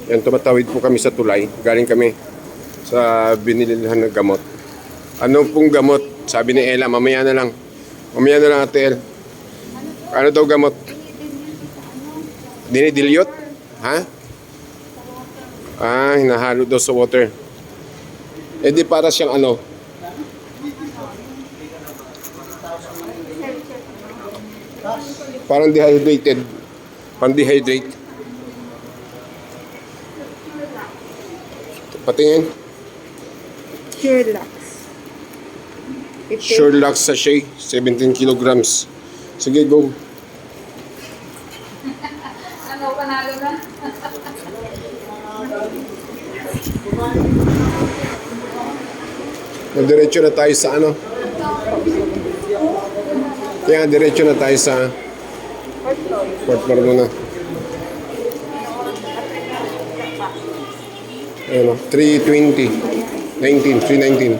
Yan, tumatawid po kami sa tulay. Galing kami sa binilihan ng gamot. Ano pong gamot? Sabi ni Ella, mamaya na lang. Mamaya na lang, Ate El. Ano daw gamot? Dinidilyot? Ha? Ah, hinahalo daw sa water. Eh di para siyang ano? Parang dehydrated. Pan-dehydrate. Patingin. Sherlock. Sherlock sachet, 17 kilograms. Sige, go. Ano, panalo na? Diretso na tayo sa ano? Kaya diretso na tayo sa fourth floor muna. Ano, 320. 319.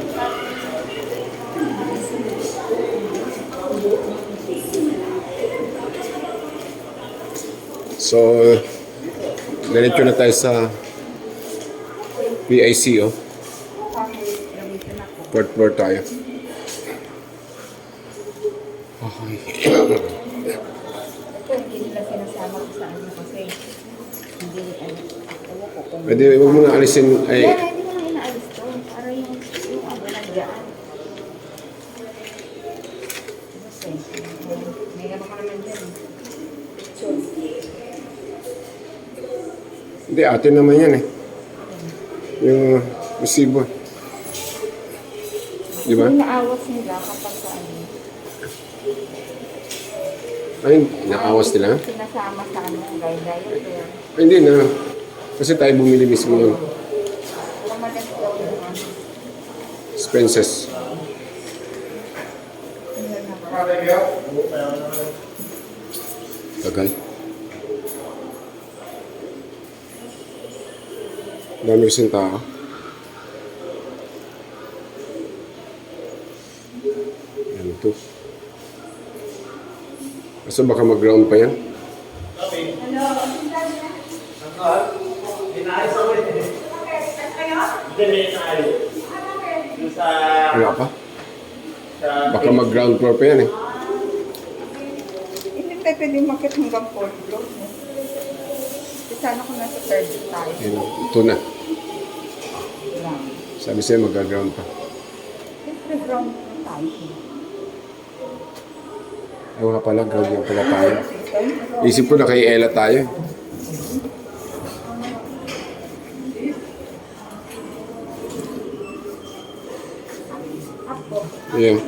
So, diretso na tayo sa PIC, oh. Fourth floor tayo. Okay. Hindi nila sinasama ko sa ano kasi hindi ano. Pwede, huwag mo na alisin. Ay, Hindi ko na inaalis to. Para yung ano nandiyan. Kasi, may ano ka naman dyan. hindi, atin naman yan eh. Yung resibo. Di ba? Yung naawas nila kapag sa ano. Ay, nakawas nila? Sinasama sa ano, gaya-gaya. Ay, hindi na. Kasi tayo bumili mismo ng Permanent daw yung ano. expenses. Tagal. Dami kasing tao. Yan ito. Kaso baka mag-ground pa yan. Wala pa. Baka mag-ground floor pa yan eh. Hindi tayo pwede makit hanggang 4th floor. Sana kung nasa 3rd tayo. Yan, ito na. Lang. Sabi sa'yo mag-ground pa. Siyempre ground floor tayo. Ay, wala pala. Ground nga pala tayo. Isip ko na kay Ella tayo. Ayan.